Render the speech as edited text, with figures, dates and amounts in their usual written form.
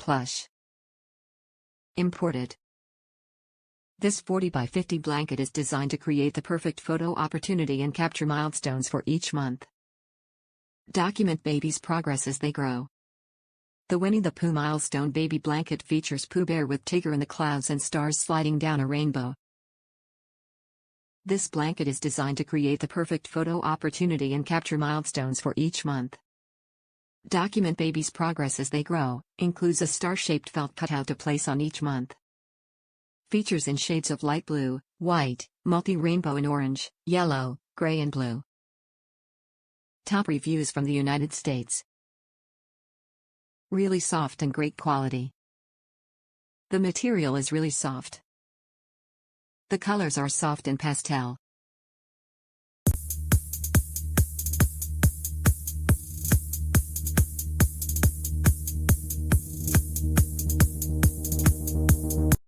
Plush. Imported. This 40 by 50 blanket is designed to create the perfect photo opportunity and capture milestones for each month. Document baby's progress as they grow. The Winnie the Pooh Milestone Baby Blanket features Pooh Bear with Tigger in the clouds and stars sliding down a rainbow. This blanket is designed to create the perfect photo opportunity and capture milestones for each month. Document baby's progress as they grow, includes a star-shaped felt cutout to place on each month. Features in shades of light blue, white, multi-rainbow and orange, yellow, gray and blue. Top reviews from the United States. Really soft and great quality. The material is really soft. The colors are soft and pastel.